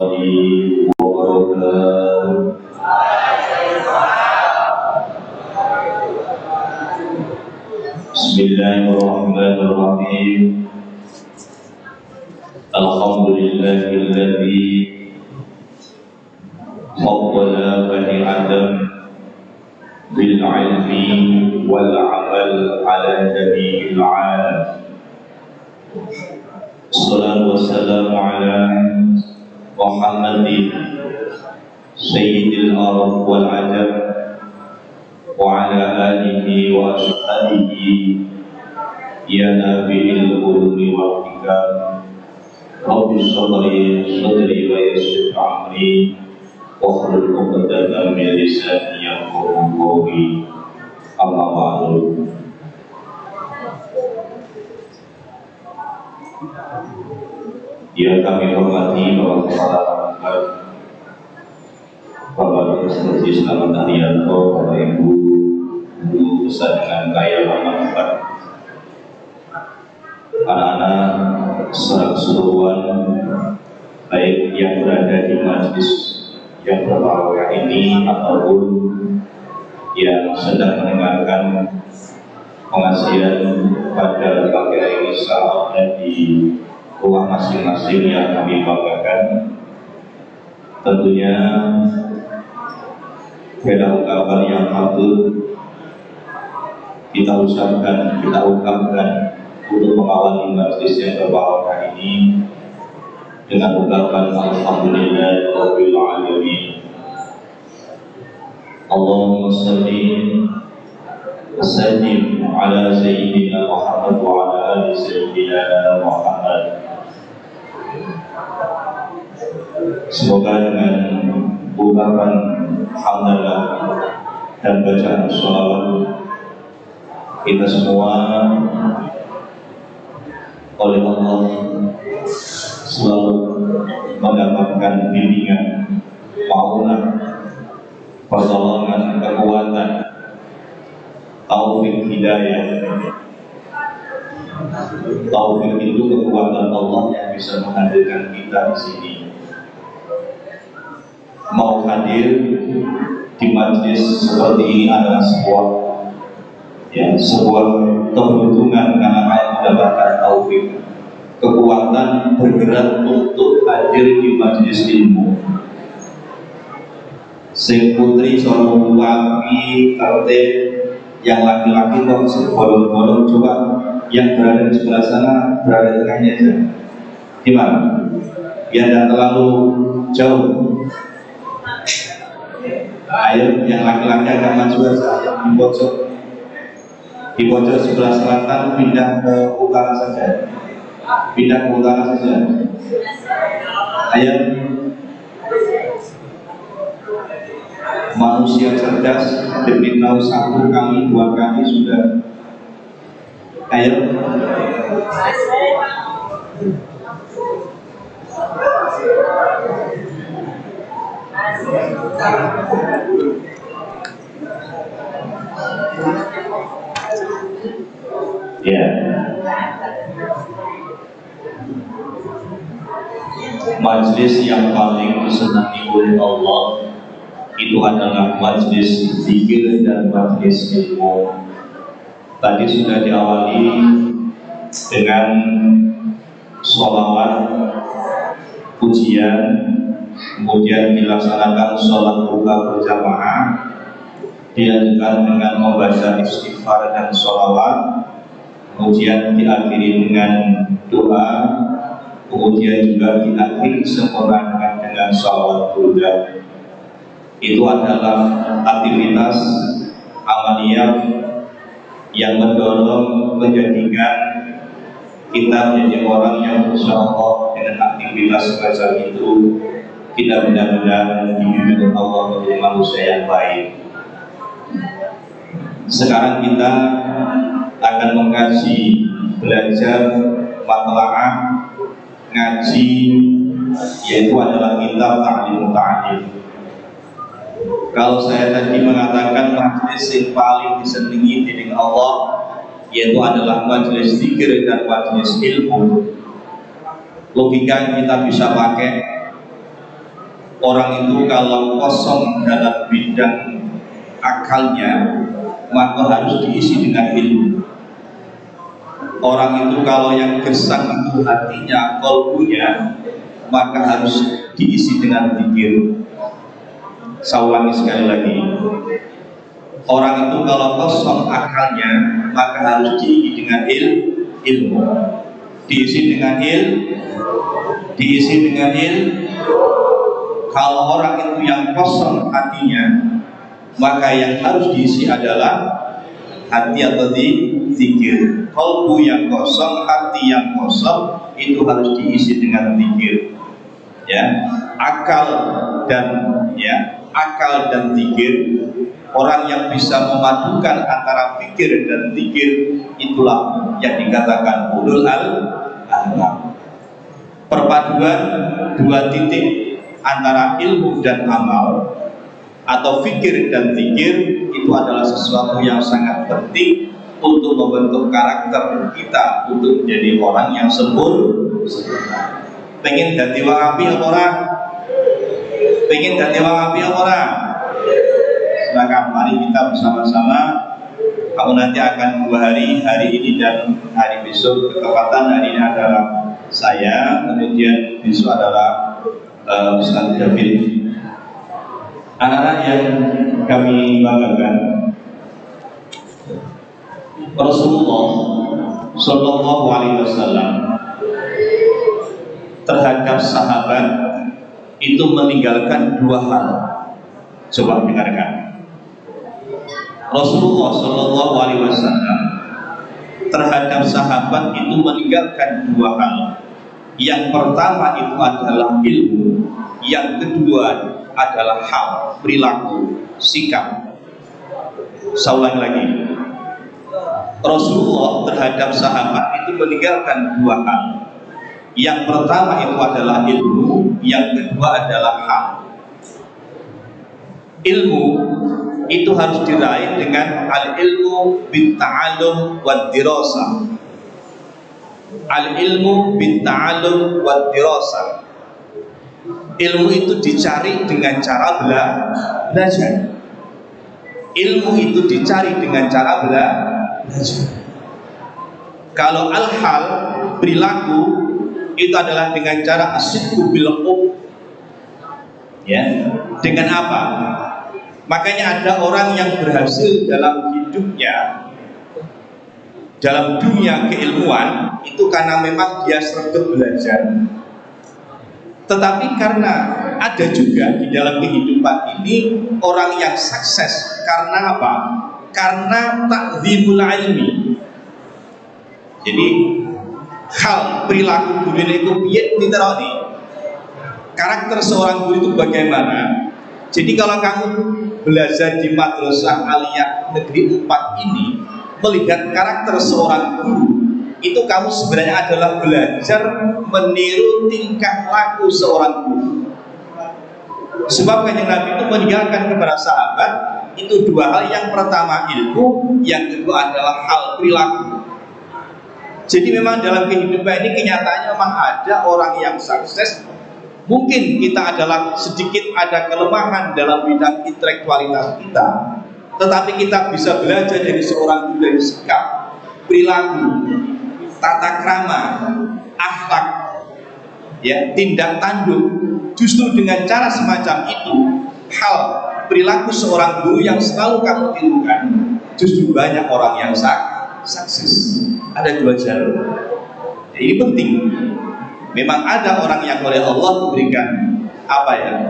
Bismillahirrahmanirrahim. Alhamdulillahilladzi faddala bani Adam bil ilmi wal amal ala jami'il alam. Salatu wassalamu ala Muhammadin sayyidil arab wal ajam wa ala alihi wa ashabihi ya nabi'il quluni wal hikam. Rabbi sadri wa yassir amri wahlul 'uqdatam min lisani yafqahu qawli. Amma ba'du. Yang kami hormati Bapak Kepala Bapak Dr. Selamat Haryanto, Bapak Ibu guru besar dengan kaya manfaat, anak-anak secara keseluruhan, baik yang berada di majelis yang berbahagia ini ataupun yang sedang mendengarkan pengajian pada pagi hari ini saatnya di rumah masing-masing yang kami banggakan. Tentunya beda ungkapan yang patut kita ucapkan, kita ungkapkan untuk mengawali majelis yang berbahagia ini dengan ungkapan alhamdulillah rabbil alamin. Allahumma shalli wa sallim ala sayyidina Muhammad wa ala ali sayyidina Muhammad. Semoga dengan ungkapan hamdalah dan bacaan sholawat kita semua oleh Allah selalu mendapatkan bimbingan, maunah, pertolongan, kekuatan, taufik hidayah. Taufik itu kekuatan Allah yang bisa menghadirkan kita di sini. Mau hadir di majlis seperti ini adalah sebuah keberuntungan karena saya mendapatkan taufik, kekuatan bergerak untuk hadir di majlis ilmu. Sing putri sono laki tertib, yang laki-laki kok bolong-bolong. Coba yang berada di sebelah sana berada di tengahnya aja. Gimana? Biar tidak terlalu jauh. Ayo, yang laki-laki agak maju aja, di pojok sebelah selatan, pindah ke utara saja. Pindah ke utara saja. Ayo, manusia cerdas diberitahu 1 kali 2 kali sudah. Ayo. Ya. Majlis yang paling disenangi oleh Allah itu adalah majlis zikir dan majlis ilmu. Tadi sudah diawali dengan sholawat, pujian, kemudian dilaksanakan sholat buka berjamaah, dilanjutkan dengan membaca istighfar dan sholawat, kemudian diakhiri dengan doa, kemudian juga diakhiri sempurna dengan sholawat burda. Itu adalah aktivitas amaliyah yang mendorong menjadikan kita menjadi orang yang insya Allah dengan aktivitas semacam itu kita benar-benar dibimbing Allah menjadi manusia yang baik. Sekarang kita akan mengkaji, belajar matlaah ngaji, yaitu adalah kitab Ta'lim Ta'lim. Kalau saya tadi mengatakan majlis yang paling disenangi dengan Allah yaitu adalah majelis zikir dan majelis ilmu, logika yang kita bisa pakai Orang itu kalau kosong dalam bidang akalnya, maka harus diisi dengan ilmu. Orang itu kalau yang gersang itu hatinya, kolbunya, maka harus diisi dengan zikir. Saya ulangi sekali lagi. Orang itu kalau kosong akalnya, maka harus diisi dengan ilmu. Diisi dengan Kalau orang itu yang kosong hatinya, maka yang harus diisi adalah hati atau zikir. Kalbu yang kosong, hati yang kosong, itu harus diisi dengan zikir. Ya, akal dan zikir. Orang yang bisa memadukan antara fikir dan zikir, itulah yang dikatakan ulul albab. Perpaduan dua titik antara ilmu dan amal atau fikir dan zikir itu adalah sesuatu yang sangat penting untuk membentuk karakter kita untuk menjadi orang yang sempurna. Pengen ganti wong api apa ora? Pengen ganti wong api apa ora? Silakan, mari kita bersama-sama. Kamu nanti akan 2 hari ini dan hari besok. Ketepatan hari ini adalah saya, kemudian besok adalah Ustaz David. Anak-anak yang kami banggakan, Rasulullah Shallallahu Alaihi Wasallam terhadap sahabat itu meninggalkan 2 hal. Coba dengarkan. Rasulullah Shallallahu Alaihi Wasallam terhadap sahabat itu meninggalkan 2 hal. Yang pertama itu adalah ilmu, yang kedua adalah hal, perilaku, sikap. Saya ulangi lagi. Rasulullah terhadap sahabat itu meninggalkan 2 hal. Yang pertama itu adalah ilmu, yang kedua adalah hal. Ilmu itu harus diraih dengan al-ilmu bit-ta'allum wad-dirasah. Al-ilmu bit-ta'allum wad-dirasah. Ilmu itu dicari dengan cara belajar. Ilmu itu dicari dengan cara belajar. Kalau al-hal, perilaku, itu adalah dengan cara asyidku bil hub. Ya, dengan apa? Makanya ada orang yang berhasil dalam hidupnya, dalam dunia keilmuan, itu karena memang dia sering belajar. Tetapi karena ada juga di dalam kehidupan ini orang yang sukses karena apa? Karena takdzimul ilmi. Jadi hal perilaku guru itu piye diteroni. Karakter seorang guru itu bagaimana? Jadi kalau kamu belajar di Madrasah Aliyah Negeri 4 ini, melihat karakter seorang guru, itu kamu sebenarnya adalah belajar meniru tingkah laku seorang guru. Sebab Kanjeng Nabi itu meninggalkan kepada sahabat itu 2 hal. Yang pertama ilmu, yang kedua adalah hal perilaku. Jadi memang dalam kehidupan ini kenyataannya memang ada orang yang sukses. Mungkin kita adalah sedikit ada kelemahan dalam bidang intelektualitas kita, tetapi kita bisa belajar dari seorang guru dari sikap, perilaku, tata krama, akhlak, ya, tindak tanduk. Justru dengan cara semacam itu, hal perilaku seorang guru yang selalu kamu tirukan, justru banyak orang yang sukses. Ada 2 jalur. Ini penting. Memang ada orang yang oleh Allah diberikan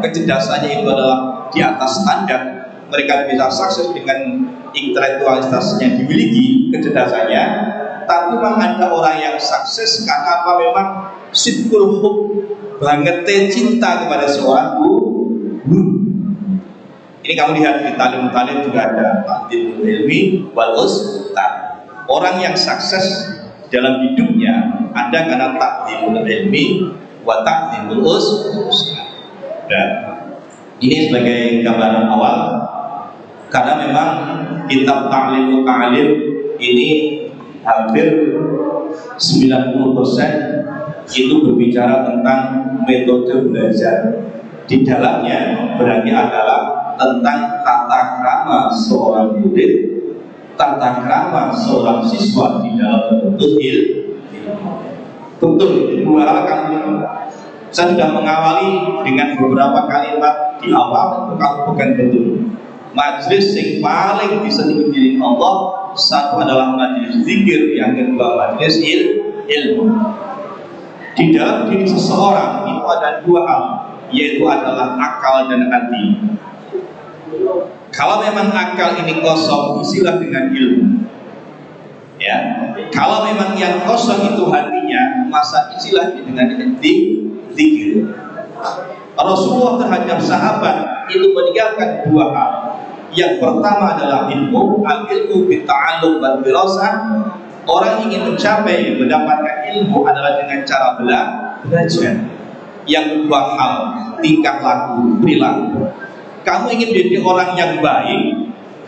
kecerdasannya itu adalah di atas standar. Mereka bisa sukses dengan intelektualitasnya dimiliki kecerdasannya. Tapi memang ada orang yang sukses karena apa? Memang sidqul hub, banget cinta kepada seorang guru. Ini kamu lihat di talim-talim juga ada takdimul ilmi wal ustad. Orang yang sukses dalam hidupnya ada karena takdimul ilmi wa takdimul ustad. Dan ini sebagai gambaran awal, karena memang kitab Ta'limut Ta'lim ini hampir 90% itu berbicara tentang metode belajar. Di dalamnya berarti adalah tentang tata krama seorang murid, tata krama seorang siswa di dalam menuntut ilmu. Betul, dua hal kamu. Saya sudah mengawali dengan beberapa kalimat di awal, kamu bukan betul. Majlis yang paling disenangi diri Allah, satu adalah majlis zikir, yang kedua majlis ilmu. Di dalam diri seseorang itu ada dua hal, yaitu adalah akal dan hati. Kalau memang akal ini kosong, isilah dengan ilmu. Ya, kalau memang yang kosong itu hatinya, masa isilah dengan zikir. Rasulullah terhadap sahabat itu meninggalkan dua hal. Yang pertama adalah ilmu, al-ilmu bitta'allum wal dirasah. Orang ingin mencapai mendapatkan ilmu adalah dengan cara belajar. Yang kedua hal, tingkah laku, perilaku. Kamu ingin menjadi orang yang baik,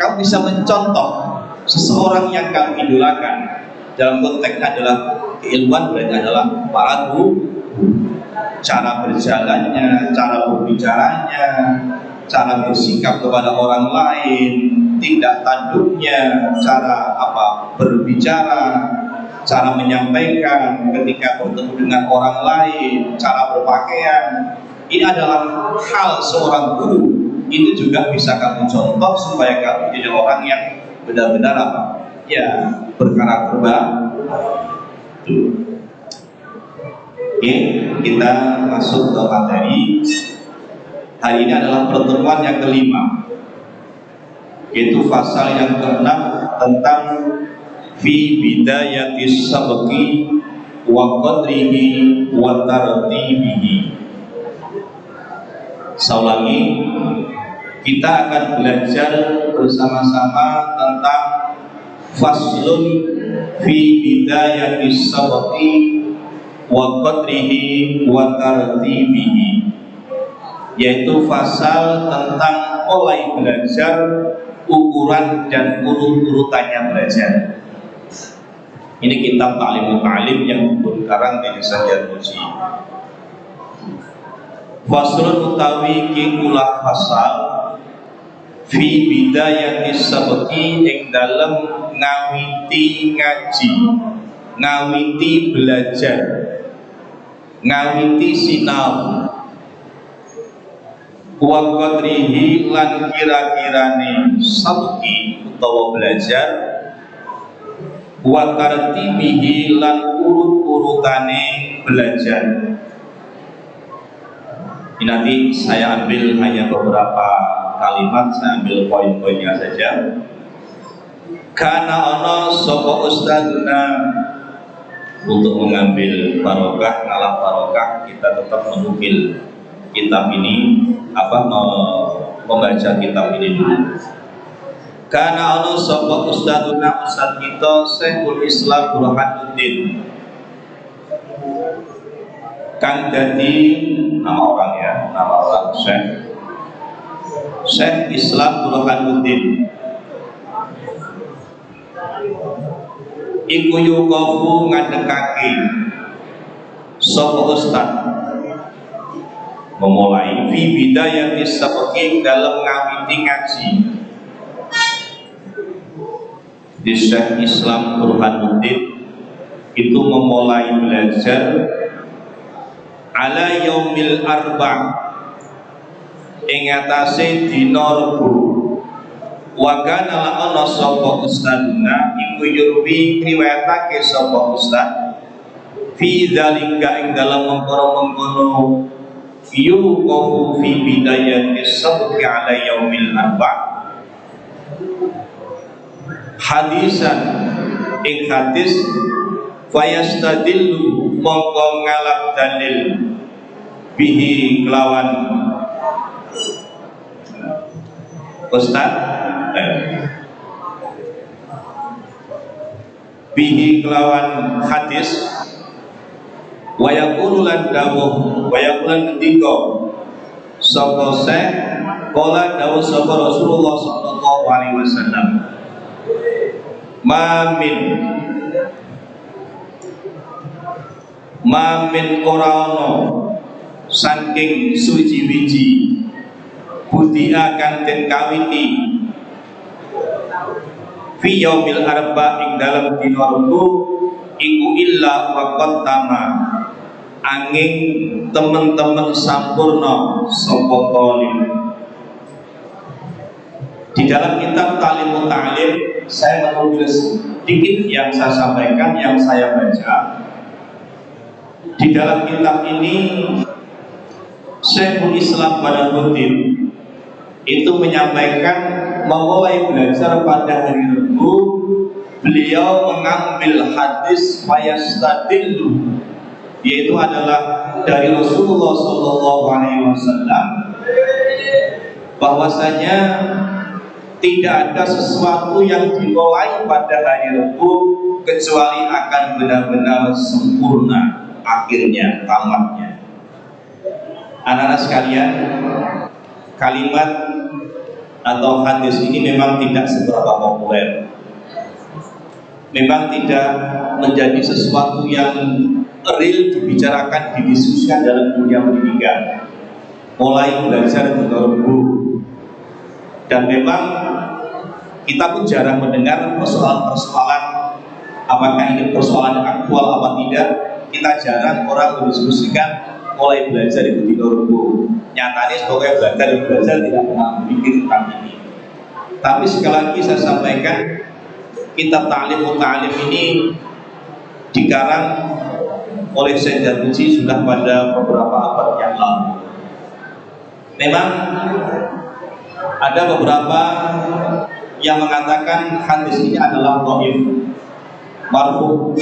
kamu bisa mencontoh seseorang yang kamu idolakan. Dalam konteks adalah keilmuan, berarti adalah para guru. Cara berjalannya, cara berbicaranya, cara bersikap kepada orang lain, tindak tanduknya, cara berbicara, cara menyampaikan ketika bertemu dengan orang lain, cara berpakaian. Ini adalah hal seorang guru. Itu juga bisa kamu contoh supaya kamu jadi orang yang benar-benar berkarakter baik. Oke, kita masuk ke materi. Hari ini adalah pertemuan yang kelima, yaitu pasal yang ke-6 tentang fi bidayatis sabqi wa qadrihi wa tartibihi. Saya ulangi, kita akan belajar bersama-sama tentang faslun fi bidayatis sabqi wa qadrihi wa tartibihi, yaitu pasal tentang mulai belajar, ukuran dan urut-urutannya belajar. Ini kitab Ta'limul Ta'lim yang dikarang dari Sajar Muji. Faslun utawi kikulah pasal fi bidayatis sabqi ing dalem ngawiti ngaji, ngawiti belajar, ngawiti sinau, wa qadrihi lan kira-kirane sabqi utawa belajar, wa tartibihi lan urut-urutane belajar. Ini nanti saya ambil hanya beberapa kalimat, saya ambil poin-poinnya saja. Karena ono sapa ustadzuna, untuk mengambil barokah, ngalah barokah, kita tetap menukil kitab ini, membaca kitab ini dulu. Karena ono sapa ustadzuna, ustadz kita Syekhul Islam Burhanuddin, kang dadi nama orang ya, nama orang Syekh Islam Burhanuddin. Iku yukofu ngadekake sapa ustad memulai fi bidayatis sabqi dalam ngawiti ngaji. Di Syekh Islam Burhanuddin itu memulai belajar ala yaumil arba' ing atase dina Rebo. Wa kana la ana sapa ustaduna iku yurwi riwayatake sapa ustad fi dzalika ing dalam mengkono-mengkono yuqafu fi bidayatis sabqi ala yaumil arba' hadisan ing hadis fayastadillu mongko ngalap dalil bihi kelawan ustad bihi kelawan hadis wa yaqulu lan dawuh wa yaqulan ketika sapa Syekh qala dawuh sapa Rasulullah sallallahu alaihi wasallam mamin ora ono saking suci-wiji budia kang den kawiti fi yaumil arba ing dalam dina Rebo iku illa wa qaddama angin teman-teman sampurna sapa talim. Di dalam kitab Ta'limut Ta'lim saya menulis sedikit yang saya sampaikan, yang saya baca. Di dalam kitab ini Syekhul Islam Badaruddin itu menyampaikan memulai belajar pada hari Rabu beliau mengambil hadis fayastadillu, yaitu adalah dari Rasulullah SAW, bahwasanya tidak ada sesuatu yang dimulai pada hari Rabu kecuali akan benar-benar sempurna akhirnya, tamatnya. Anak-anak sekalian, kalimat atau hadis ini memang tidak seberapa populer, memang tidak menjadi sesuatu yang real dibicarakan, didiskusikan dalam dunia pendidikan mulai belajar di Rabu. Dan memang kita pun jarang mendengar persoalan-persoalan, apakah ini persoalan aktual apa tidak. Kita jarang orang berdiskusikan mulai belajar itu di Rabu. Nyatanya sebagai belajar tidak pernah berpikir tentang ini. Tapi sekali lagi saya sampaikan, kitab Ta'limut Ta'lim ini dikarang oleh Syekh Darwiji sudah pada beberapa abad yang lalu. Memang ada beberapa yang mengatakan hadis ini adalah dhaif, marfu,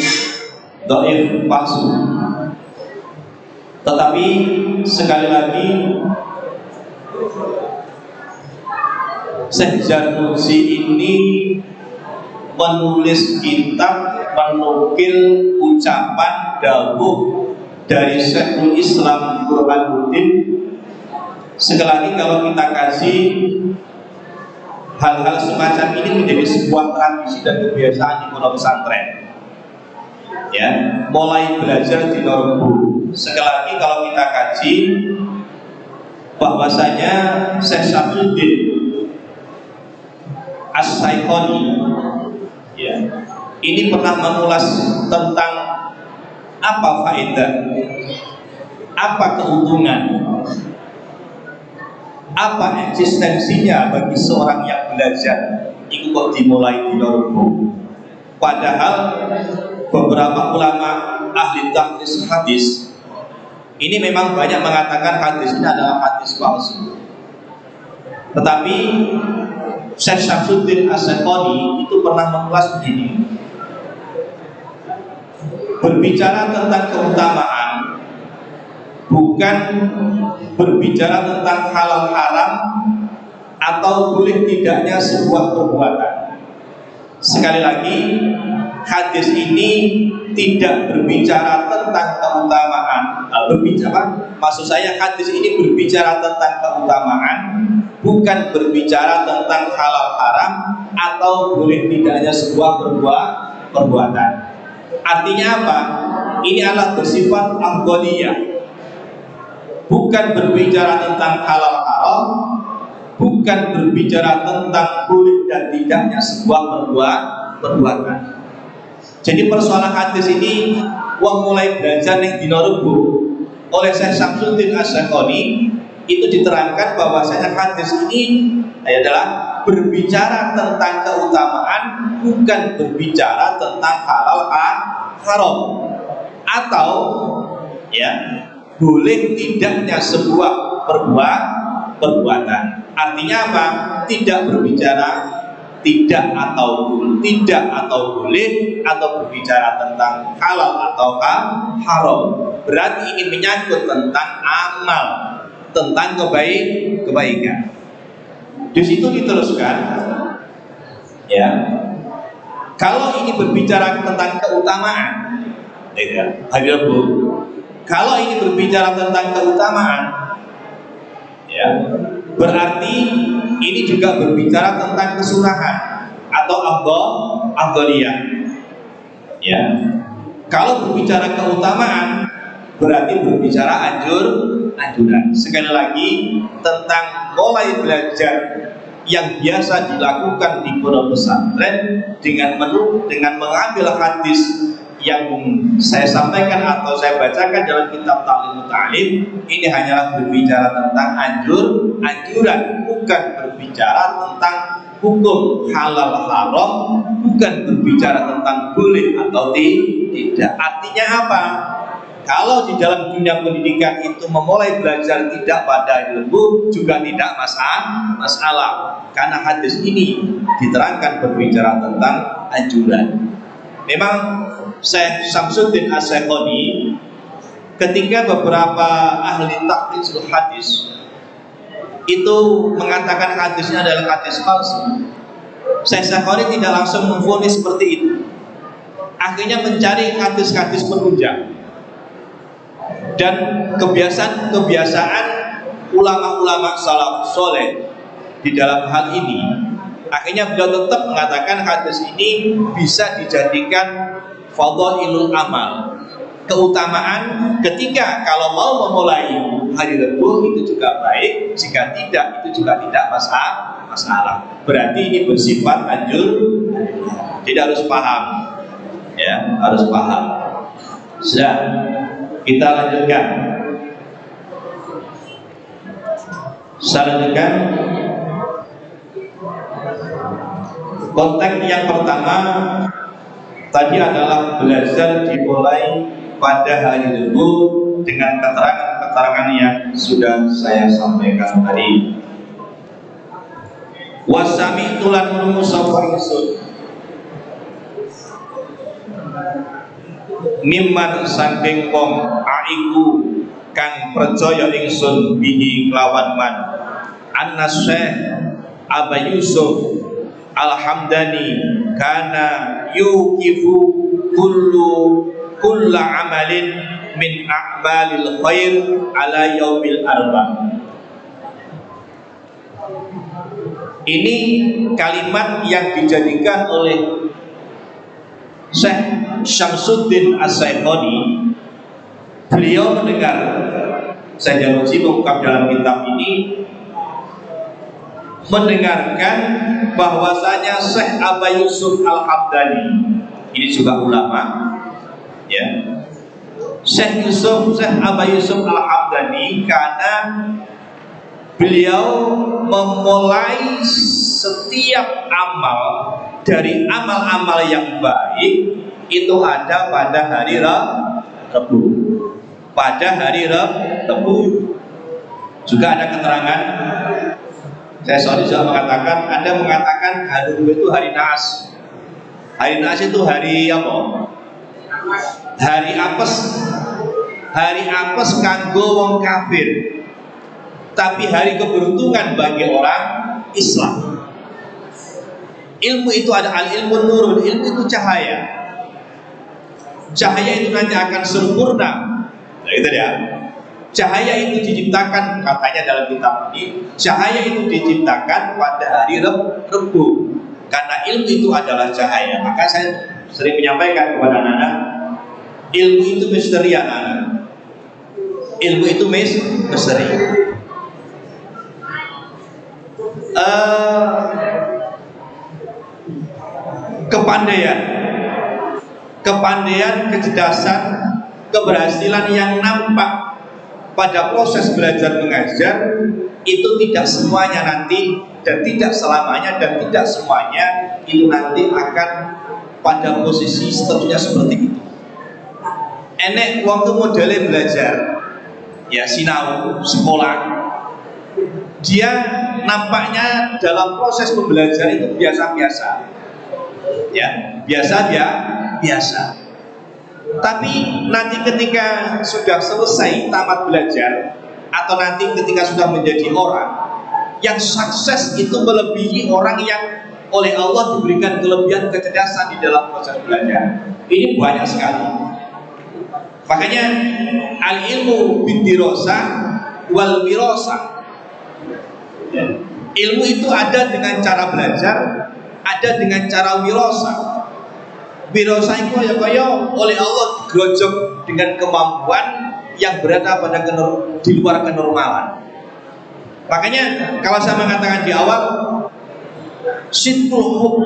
dhaif, palsu. Tetapi sekali lagi Syekh Darwiji ini menulis kitab, menukil ucapan dawuh dari Syekhul Islam Burhanuddin. Sekali lagi kalau kita kasih hal-hal semacam ini menjadi sebuah tradisi dan kebiasaan di pondok pesantren, ya, mulai belajar di Rabu. Sekali lagi kalau kita kaji bahwasanya Syekh Syamsuddin As-Saikhoni, ya, ini pernah mengulas tentang apa faedah, apa keuntungan, apa eksistensinya bagi seorang yang belajar itu kok dimulai di Rabu. Padahal beberapa ulama ahli takhris hadis ini memang banyak mengatakan hadis ini adalah hadis palsu. Tetapi Syekh Syamsuddin As-Saikhoni itu pernah mengulas begini, berbicara tentang keutamaan bukan berbicara tentang halal haram atau boleh tidaknya sebuah perbuatan. Sekali lagi, hadis ini tidak berbicara tentang keutamaan. Maksud saya hadis ini berbicara tentang keutamaan, bukan berbicara tentang halal haram atau boleh tidaknya sebuah perbuatan. Artinya apa? Ini adalah bersifat afdhaliyah, bukan berbicara tentang halal haram, bukan berbicara tentang boleh dan tidaknya sebuah perbuatan. Jadi persoalan hadis ini wong mulai belajar ning dina Rebo oleh Syekh Syamsuddin As-Saikhoni itu diterangkan bahwasanya hadis ini adalah berbicara tentang keutamaan, bukan berbicara tentang halal haram atau, ya, boleh tidaknya sebuah perbuatan. Artinya apa? Tidak berbicara tidak atau boleh atau berbicara tentang halal atau haram. Berarti ini menyangkut tentang amal, tentang kebaikan. Di situ diteruskan, ya, kalau ini berbicara tentang keutamaan, ya, kalau ini berbicara tentang keutamaan, ya, berarti ini juga berbicara tentang kesunahan atau afdhaliyah. Ya. Kalau berbicara keutamaan berarti berbicara anjuran. Sekali lagi, tentang mulai belajar yang biasa dilakukan di pondok pesantren dengan mengambil hadis yang saya sampaikan atau saya bacakan dalam kitab Ta'limut Ta'lim, ini hanyalah berbicara tentang anjuran, bukan berbicara tentang hukum halal haram, bukan berbicara tentang boleh atau tidak. Artinya apa? Kalau di dalam dunia pendidikan itu memulai belajar tidak pada ilmu juga tidak masalah, karena hadis ini diterangkan berbicara tentang anjuran. Memang Syekh Syamsuddin As-Syekhoni ketika beberapa ahli tahqiqul hadis itu mengatakan hadisnya adalah hadis palsu, Syekh Syekhoni tidak langsung memvonis seperti itu. Akhirnya mencari hadis-hadis penunjang. Dan kebiasaan ulama-ulama salaf soleh di dalam hal ini, akhirnya beliau tetap mengatakan hadis ini bisa dijadikan fadhailul amal, keutamaan ketika kalau mau memulai hari Rabu itu juga baik, jika tidak itu juga tidak masalah. Berarti ini bersifat anjur, tidak harus paham, ya harus paham. Sudah, kita lanjutkan. Selanjutnya, konteks yang pertama tadi adalah belajar dimulai pada hari Rabu dengan keterangan-keterangan yang sudah saya sampaikan tadi. Wasami tulan rungu sapa ingsun mimman saking wong aiku kang percaya ingsun bihi kelawan man anna Syekh Aba Yusuf Al-Hamdani kana yuqifu kulla amalin min a'malil khair ala yaumil arba. Ini kalimat yang dijadikan oleh Syekh Syamsuddin As-Syekhoni. Beliau mendengar Syekh Janusi mengungkap dalam kitab ini, mendengarkan bahwasanya Syekh Aba Yusuf Al-Hamdani, ini juga ulama, ya. Syekh Aba Yusuf Al-Hamdani, karena beliau memulai setiap amal dari amal-amal yang baik itu ada pada hari Rabu. Pada hari Rabu juga ada keterangan. Saya sorry juga mengatakan, ada mengatakan hari Rabu itu hari Naas. Hari Naas itu hari apa? Hari apes. Hari apes kanggo wong kafir. Tapi hari keberuntungan bagi orang Islam. Ilmu itu ada al-ilmu nurun, ilmu itu cahaya. Cahaya itu nanti akan sempurna. Nah, itu dia. Cahaya itu diciptakan, katanya dalam kitab ini, cahaya itu diciptakan pada hari Rabu. Karena ilmu itu adalah cahaya. Maka saya sering menyampaikan kepada anak-anak, ilmu itu misteri, anak-anak. Ilmu itu misteri. Kepandaian, kecerdasan, keberhasilan yang nampak pada proses belajar mengajar itu tidak semuanya nanti, dan tidak selamanya, dan tidak semuanya itu nanti akan pada posisi seterusnya seperti itu. Enek waktu modelnya belajar, ya sinau, sekolah, dia nampaknya dalam proses pembelajaran itu biasa-biasa, ya biasa. Tapi nanti ketika sudah selesai tamat belajar, atau nanti ketika sudah menjadi orang yang sukses, itu melebihi orang yang oleh Allah diberikan kelebihan kecerdasan di dalam proses belajar. Ini banyak sekali. Makanya al-ilmu bindirosah wal wirosah. Ilmu itu ada dengan cara belajar, ada dengan cara wirosah. Wirosah itu kaya oleh Allah digerojok dengan kemampuan yang berada pada di luar kenormalan. Makanya kalau saya mengatakan di awal, sidqul hub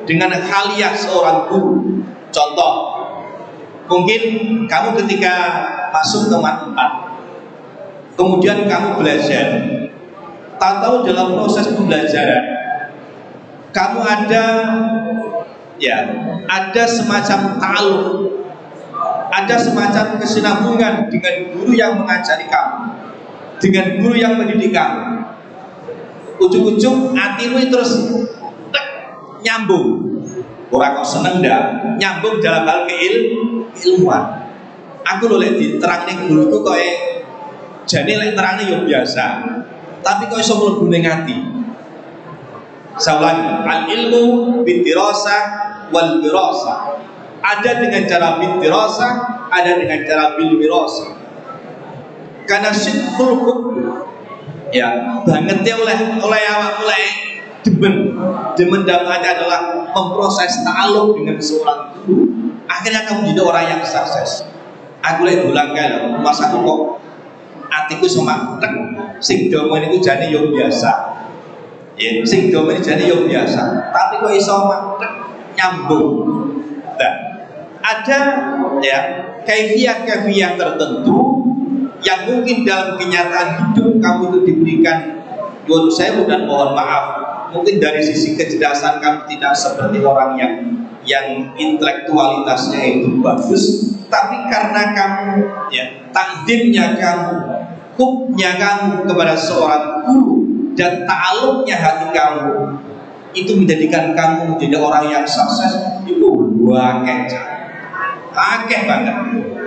dengan haliah seorang guru. Contoh, mungkin kamu ketika masuk ke maktab, kemudian kamu belajar, tahu dalam proses pembelajaran kamu ada semacam ta'alluq, ada semacam kesinambungan dengan guru yang mengajari kamu, dengan guru yang mendidik kamu. Ujung-ujung hatimu terus nyambung. Orang kau seneng dah nyambung dalam hal keilmuan. Aku lho lek diterangne guruku kok jane lek terangne yo biasa, tapi kok iso mlebu ning ati. Saulan al ilmu bidirasah wal wirasah. Ada dengan cara bidirasah, ada dengan cara bil wirasah. Karena sidqul hub bangetnya oleh awak mulai demen dalamnya adalah memproses ta'aluk dengan seorang guru. Akhirnya kamu jadi orang yang sukses. Aku lagi ulang kan, masa aku kok atiku sama sing domen itu jadi yo biasa. Ya, sing domen jadi yo biasa. Tapi kok iso nyambung. Nah, ada kaifiah tertentu yang mungkin dalam kenyataan hidup kamu itu diberikan saya dan mohon maaf, mungkin dari sisi kecerdasan kamu tidak seperti orang yang intelektualitasnya itu bagus, tapi karena kamu takdimnya kamu, hubnya kamu kepada seorang guru dan ta'aluknya hati kamu itu menjadikan kamu menjadi orang yang sukses. Itu akeh banget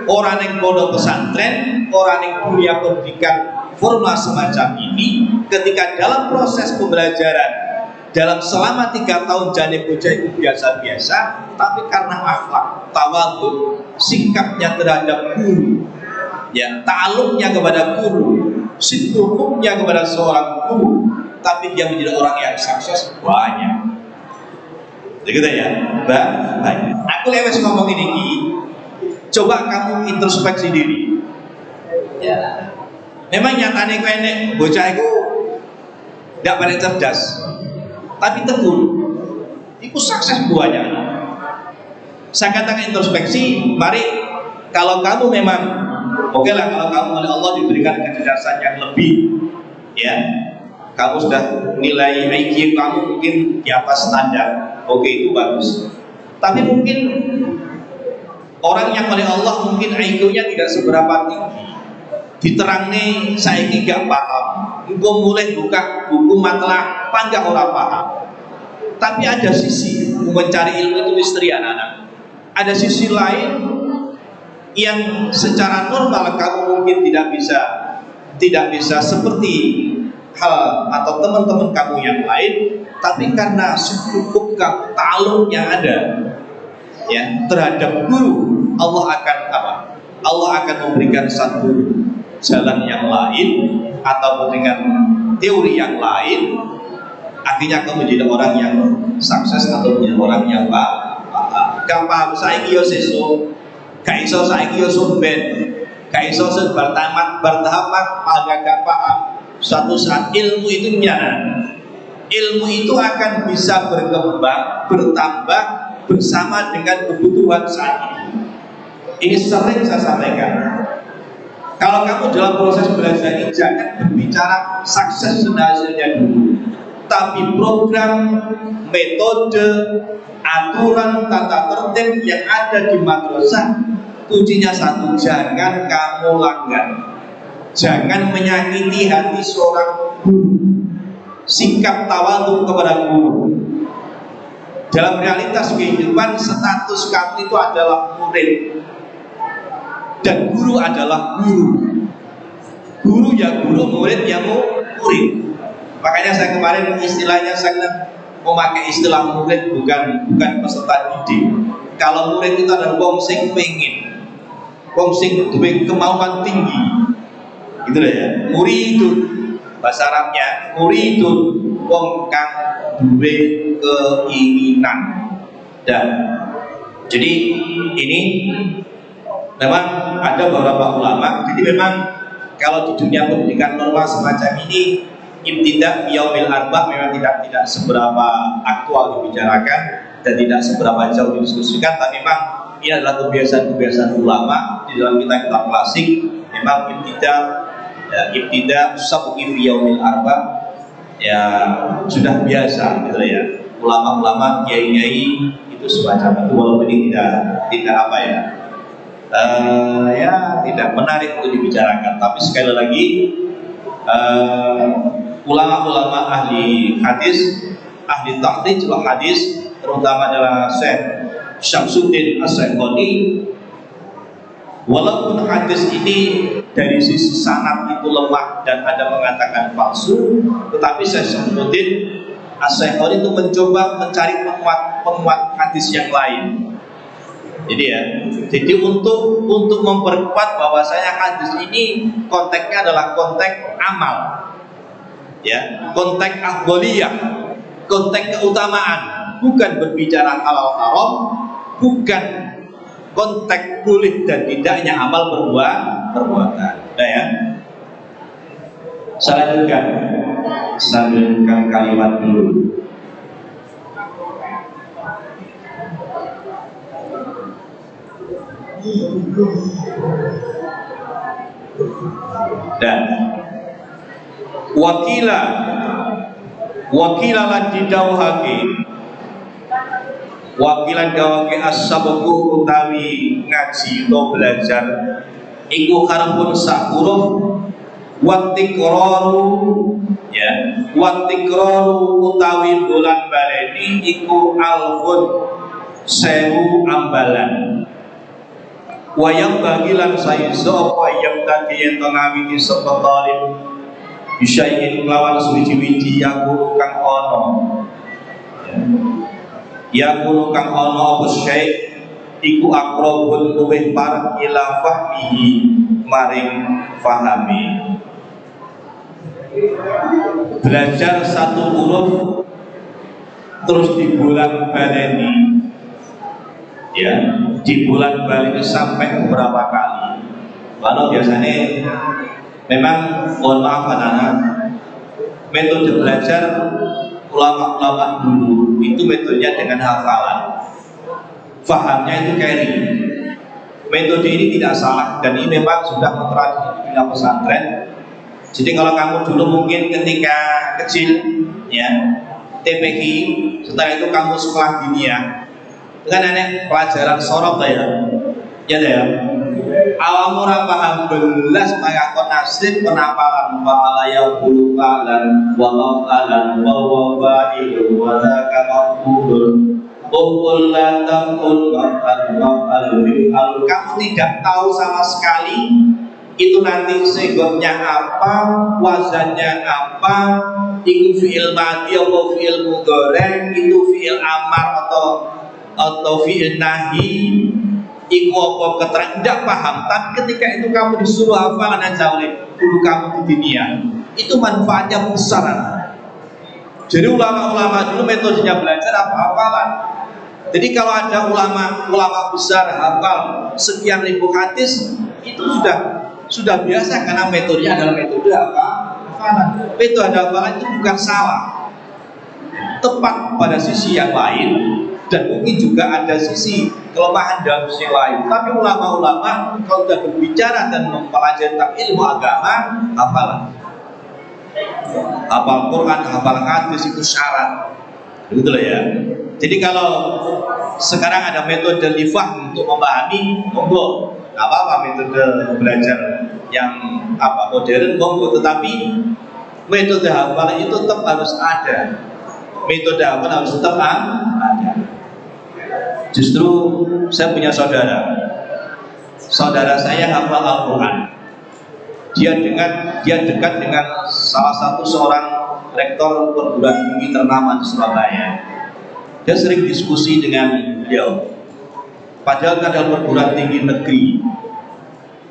orang yang pondok pesantren, orang yang punya pendidikan formal semacam ini, ketika dalam proses pembelajaran dalam selama 3 tahun jane bocah itu biasa-biasa, tapi karena akhlak, tawadhu, sikapnya terhadap guru, ta'aluknya kepada guru, sidqulnya kepada seorang guru, tapi dia menjadi orang yang sukses banyak. Begitu ya, banyak. Aku lewat ngomong ini, coba kamu introspeksi diri. Memang nyatanya kau ini bocah itu tidak paling cerdas, tapi tekun. Itu sukses buahnya. Saya katakan introspeksi. Mari, kalau kamu memang oke lah, kalau kamu oleh Allah diberikan kecerdasan yang lebih, kamu sudah nilai IQ kamu mungkin di atas standar. Oke, itu bagus. Tapi mungkin orang yang oleh Allah mungkin IQ-nya tidak seberapa tinggi, diterangnya saya ini gak paham, gue mulai buka buku matalah panjang orang paham. Tapi ada sisi mencari ilmu itu misteri anak-anak. Ada sisi lain yang secara normal kamu mungkin tidak bisa seperti hal atau teman-teman kamu yang lain, tapi karena cukup kamu ta'aluknya ada terhadap guru, Allah akan memberikan satu jalan yang lain atau dengan teori yang lain. Akhirnya kamu menjadi orang yang sukses atau menjadi orang yang gak paham saiki yo sesuk, gak iso saiki yo sumben, gak iso bertahap gak paham. Suatu saat ilmu itu ilmu itu akan bisa berkembang, bertambah bersama dengan kebutuhan saat ini. Ini sering saya sampaikan. Kalau kamu dalam proses belajar ini jangan berbicara sukses dan hasilnya dulu, tapi program, metode, aturan, tata tertib yang ada di madrasah, kuncinya satu, jangan kamu langgar. Jangan menyakiti hati seorang guru. Sikap tawadhu kepada guru. Dalam realitas kehidupan, status kamu itu adalah murid dan guru adalah guru. Guru ya guru, murid ya murid. Makanya saya kemarin istilahnya saya memakai istilah murid bukan peserta didik. Kalau murid itu adalah wong sing pengen, wong sing duwe kemauan tinggi. Gitu ya. Muridun bahasa Arabnya, muridun wong kang duwe keinginan. Dan jadi ini Memang ada beberapa ulama, jadi memang kalau di dunia pendidikan normal semacam ini, ibtidah yaumil arba memang tidak seberapa aktual dibicarakan dan tidak seberapa jauh didiskusikan, tapi memang ini adalah kebiasaan-kebiasaan ulama di dalam kitab-kitab klasik. Memang ibtidah sabqi fi yaumil arba ya sudah biasa gitu ya. Ulama-ulama, kiai-kiai itu semacam itu, walaupun ini tidak apa ya, tidak menarik untuk dibicarakan. Tapi sekali lagi, ulama-ulama ahli hadis, ahli tahrij wal hadis, terutama adalah Syekh Syamsuddin As-Syekhoni, walaupun hadis ini dari sisi sanad itu lemah dan ada mengatakan palsu, tetapi Syekh Syamsuddin As-Syekhoni itu mencoba mencari penguat hadis yang lain. Jadi untuk memperkuat bahwasanya hadis ini konteksnya adalah konteks amal, ya, konteks afdholiyah, konteks keutamaan, bukan berbicara halal haram, bukan konteks boleh dan tidaknya amal perbuatan. Nah ya, saya lanjutkan kalimat dulu. Dan wakilan didawuhake as-sabqu utawi ngaji atau belajar iku harapun sak huruf watiqraru utawi bulan baleni iku alfun sewu ambalan. Wayang bagilan sayyiso apa yang tadi yang tengawiti sapa talib bisyayin lawan suwi-wiji yakunu kang ono apa syai iku akrobun luwih parek ila fahmihi maring fahami. Belajar satu huruf terus di bulan baleni, ya, di bulan baleni sampai beberapa kali. Kalau biasanya memang, mohon maaf anak-anak, metode belajar ulama-ulama dulu itu metodenya dengan hafalan, fahamnya itu carry. Metode ini tidak salah dan ini memang sudah mentradisi di dunia pesantren. Jadi kalau kamu dulu mungkin ketika kecil, ya, TPQ, setelah itu kamu sekolah dunia, kan ada pelajaran sorot ya, awam ora paham belas kaya kon nasib penampalan fa'ala yaqulu fa'lan wa maf'alan wa wa'ilu wa dzaka maqbulun qul la taqul maf'al. Kamu tidak tahu sama sekali itu nanti segotnya apa, wazannya apa, itu fi'il madhi atau fi'il mudhari, itu fi'il amar atau fi'il nahi, iku apa keterangan, tidak paham. Tapi ketika itu kamu disuruh hafalan aja oleh guru kamu di dunia, itu manfaatnya besar. Jadi ulama-ulama dulu metodenya belajar apa? Hafalan. Jadi kalau ada ulama besar hafal sekian ribu hadis, itu sudah biasa karena metodenya adalah metode apa? Hafalan. Metode hafalan itu bukan salah, tepat pada sisi yang lain, dan mungkin juga ada sisi kelemahan dalam sisi lain. Tapi ulama-ulama kalau sudah berbicara dan mempelajari tentang ilmu agama, hafalan, hafal Quran, hafal hadis itu syarat, begitu lah ya. Jadi kalau sekarang ada metode lifah untuk memahami, monggo, apa metode belajar yang modern, monggo. Tetapi metode hafalan itu tetap harus ada. Metode hafalan harus tetap ada. Justru saya punya saudara saya hafal Al-Quran. Dia dekat dengan salah satu seorang rektor perguruan tinggi ternama di Surabaya. Dia sering diskusi dengan beliau. Padahal adalah perguruan tinggi negeri,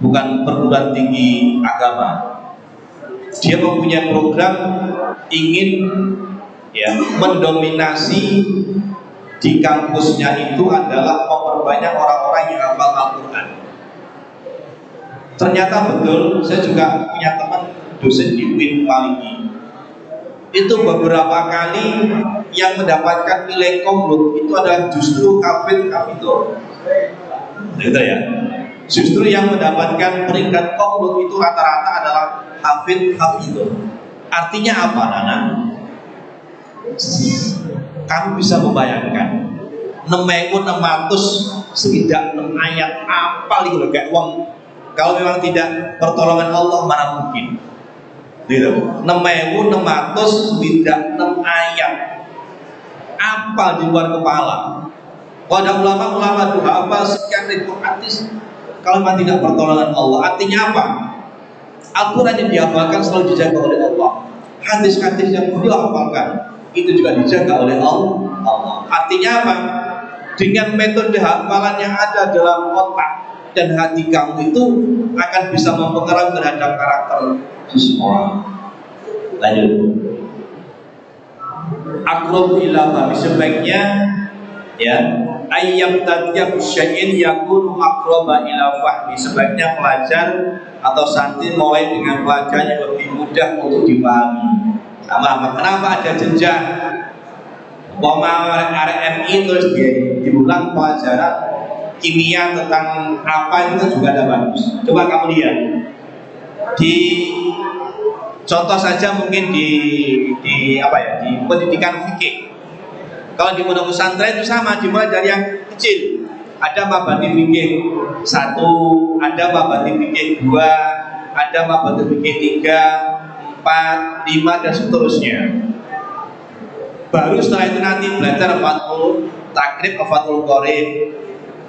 bukan perguruan tinggi agama. Dia mempunyai program ingin mendominasi di kampusnya itu adalah memperbanyak orang-orang yang hafal Al-Quran. Ternyata betul, saya juga punya teman dosen di UIN Maliki. Itu beberapa kali yang mendapatkan nilai komplot itu adalah justru hafid hafidhah. Gitu ya. Justru yang mendapatkan peringkat komplot itu rata-rata adalah hafid hafidhah. Artinya apa, Nana? Kamu bisa membayangkan 6.600 sekitar 6 ayat apa gitu kayak uang. Kalau memang tidak pertolongan Allah, mana mungkin gitu. 6.600 tidak 6 ayat apa di luar kepala. Kalau ada ulama-ulama doa apa sekian ribu hadis, kalau memang tidak pertolongan Allah, artinya apa? Al-Quran yang dihafalkan selalu dijaga oleh Allah. Hadis-hadis yang beliau hafalkan itu juga dijaga oleh Allah. Artinya apa? Dengan metode hafalan yang ada dalam otak dan hati kamu itu akan bisa mempengaruhi terhadap karakter seseorang. Lanjut. Aqrab ila fahmi, sebaiknya ya ayyam tatyab syai'in yakunu aqraba ila fahmi, sebaiknya pelajar atau santri mulai dengan pelajaran yang lebih mudah untuk dipahami. Sama, kenapa ada jenjang? RMI terus diulang pelajaran kimia tentang apa itu juga ada bagus. Coba kamu lihat di contoh saja mungkin di apa ya, di pendidikan fikih. Kalau di pondok pesantren itu sama, dimulai dari yang kecil. Ada mabadi fikih 1, ada mabadi fikih 2, ada mabadi fikih 3, 4, 5 dan seterusnya. Baru setelah itu nanti belajar Fathul Takrib, Fathul Qorib,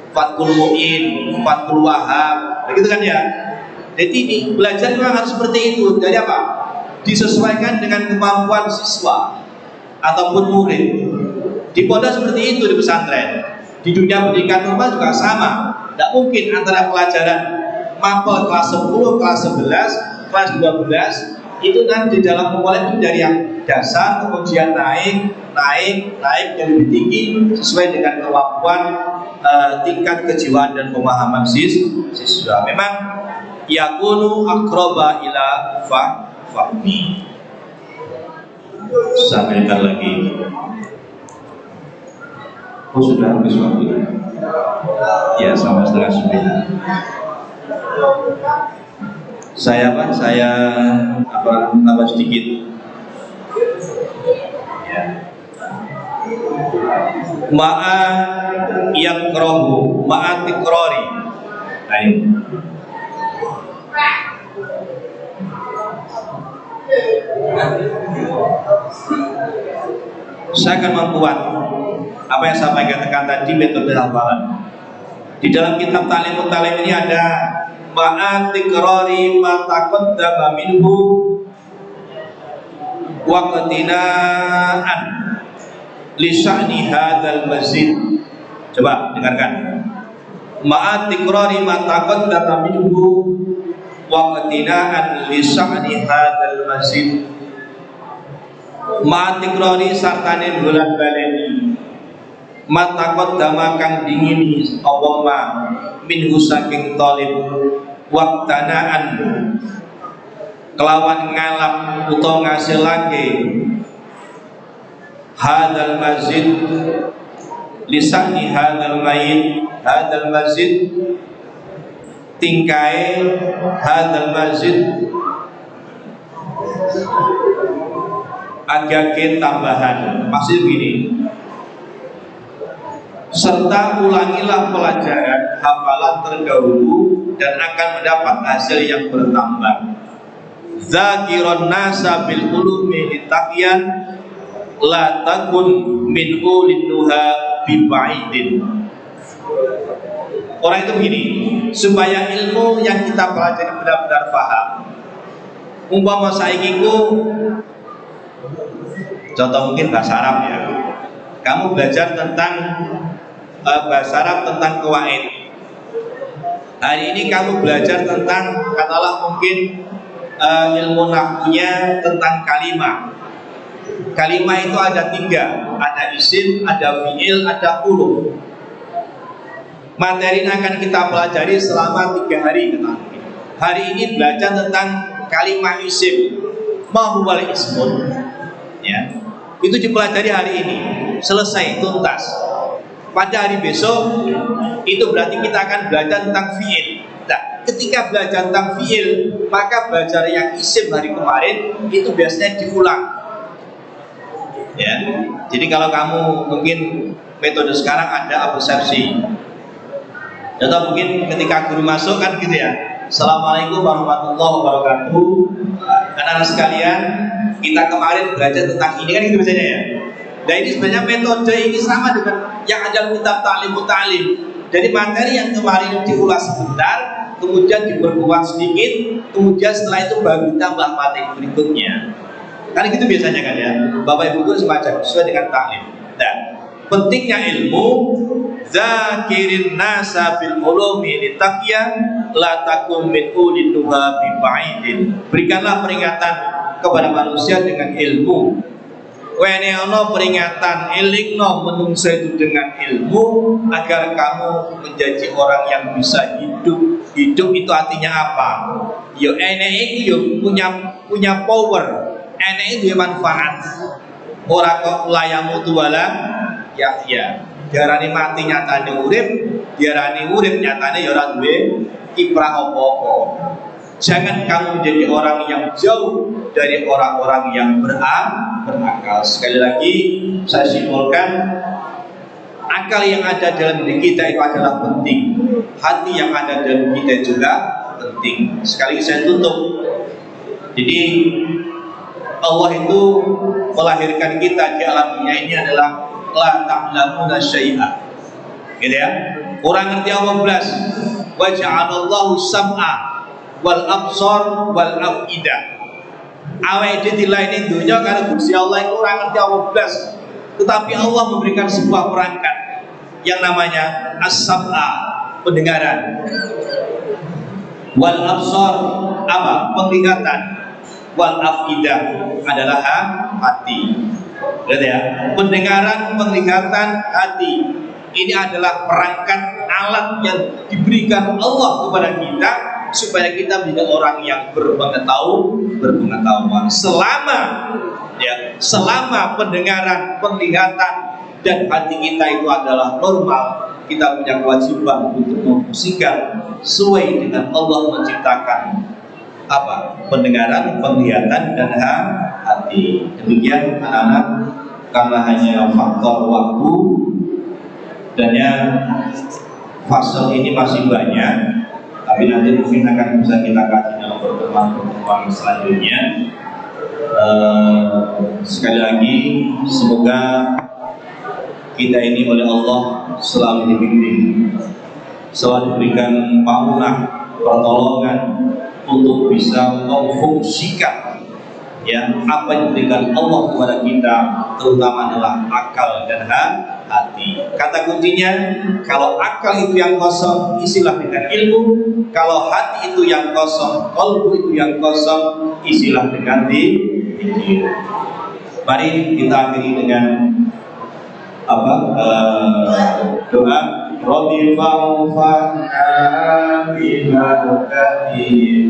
Fathul Mu'in, Fathul Wahab, begitu kan ya. Jadi ini belajar memang harus seperti itu. Jadi apa? Disesuaikan dengan kemampuan siswa ataupun murid. Di pondok seperti itu, di pesantren. Di dunia pendidikan normal juga sama. Tidak mungkin antara pelajaran mapel kelas 10, kelas 11, kelas 12 itu nanti di dalam memulai itu dari yang dasar kemudian naik yang lebih tinggi sesuai dengan kemampuan tingkat kejiwaan dan pemahaman siswa. Memang yakunu aqraba ila fahmi. Sampaikan lagi. Oh, sudah habis waktu. Ya, sama setengah 9. Saya tambah sedikit. Ya. Ma'a yakrohu, ma'a tikrori. Nah, ini. Saya akan membuat apa yang saya katakan tadi, metode hafalan. Di dalam kitab Ta'limut Ta'lim ini ada ma'a tikrori ma taqaddama minhu wa qatina'an li sya'ni hadzal masjid. Coba dengarkan. Ma'a tikrori ma taqaddama minhu wa qatina'an li sya'ni hadzal masjid. Ma tikrori sartane bulan baleni matakot dama kang dingini apa ma minhu saking talib waktanaan kelawan ngalap utawa ngasilake hadal masjid lisani hadal mayit hadal masjid tingkai hadal masjid agak tambahan. Maksud begini, serta ulangilah pelajaran hafalan terdahulu dan akan mendapat hasil yang bertambah. Zakiron nasa bil ulumi litaqiyan la takun min ulinnuha bibaidin. Orang itu begini, supaya ilmu yang kita pelajari benar-benar paham. Umpama saiki ku contoh mungkin bahasa Arab ya. Kamu belajar tentang bahasa Arab tentang qawaid. Hari ini kamu belajar tentang katalah mungkin ilmu nahwunya tentang kalimah. Kalimah itu ada 3, ada isim, ada fi'il, ada huruf. Materi ini akan kita pelajari selama 3 hari kata. Hari ini belajar tentang kalimat isim, ma huwal ismun, ya. Itu dipelajari hari ini, selesai tuntas. Pada hari besok itu berarti kita akan belajar tentang fiil. Nah, ketika belajar tentang fiil, maka belajar yang isim hari kemarin itu biasanya diulang, ya. Jadi kalau kamu mungkin metode sekarang ada absensi, atau mungkin ketika guru masuk kan gitu ya, Assalamualaikum warahmatullahi wabarakatuh. Anak-anak sekalian, kita kemarin belajar tentang ini kan gitu biasanya ya. Nah ini sebenarnya metode ini sama dengan yang ada kitab ta'lim muta'lim. Jadi materi yang kemarin diulas sebentar, kemudian diperkuat sedikit, kemudian setelah itu baru ditambah materi berikutnya. Kan gitu biasanya kan ya, Bapak Ibu guru semacam sesuai dengan ta'lim. Nah, pentingnya ilmu, zakirin nasa bil ulumi litaqya la takum min ulil nuha bi ba'idin. Berikanlah peringatan kepada manusia dengan ilmu. Wene ono peringatan elingno menungsa itu dengan ilmu agar kamu menjadi orang yang bisa hidup. Hidup itu artinya apa? Yo ene itu yo punya power. Ene itu manfaat. Ora kok layamu tuwala ya. Diarani mati nyatane urip, diarani urip nyatane ya ora duwe kiprah apa-apa. Jangan kamu menjadi orang yang jauh dari orang-orang yang berakal. Sekali lagi saya simpulkan, akal yang ada dalam diri kita itu adalah penting. Hati yang ada dalam kita juga penting. Sekali saya tutup. Jadi Allah itu melahirkan kita di alam dunia ini adalah la ta'lamuna syai'a, gitu ya. Orang ngerti Allah belas. Wa ja'alallahu sam'a wal absar wal afidah. Awake dhewe dilaini dunya karo Gusti Allah itu orang ngerti Allah belas. Tetapi Allah memberikan sebuah perangkat yang namanya as-sam'a, pendengaran. Wal absar apa? Penglihatan. Wal afidah adalah hati. Lihat ya, pendengaran, penglihatan, hati. Ini adalah perangkat alat yang diberikan Allah kepada kita supaya kita menjadi orang yang berpengetahuan. Selama pendengaran, penglihatan dan hati kita itu adalah normal, kita punya kewajiban untuk memfungsikan sesuai dengan Allah menciptakan apa? Pendengaran, penglihatan dan hati. Demikian anak-anak, karena hanya faktor waktu dan yang fase ini masih banyak, tapi nanti mungkin akan bisa kita kasih dalam pertemuan selanjutnya. Sekali lagi, semoga kita ini oleh Allah selalu dibimbing, selalu diberikan pamunah, pertolongan untuk bisa memfungsikan ya apa yang diberikan Allah kepada kita, terutama adalah akal dan hati. Kata kuncinya, kalau akal itu yang kosong, isilah dengan ilmu. Kalau hati itu yang kosong, qalbu itu yang kosong, isilah dengan zikir. Mari kita akhiri dengan doa. Rabbi fa'fa'na bibarakatihim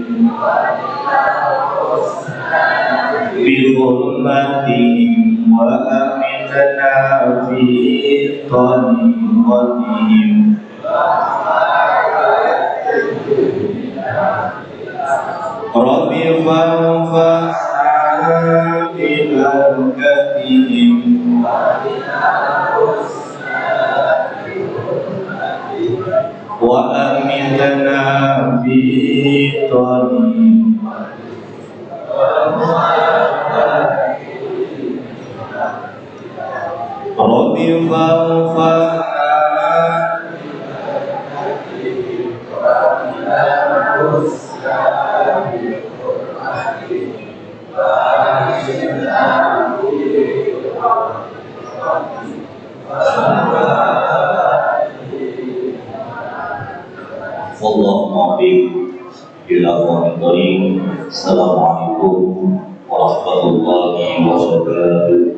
bihurmatihim wa amitna fi tariqatihim. Rabbi fa'fa'na bibarakatihim wa amitna fi tariqatihim. Rabbi fa'fa'na wallahu muwaffiq ila aqwamit thoriq. Assalamualaikum warahmatullahi wabarakatuh.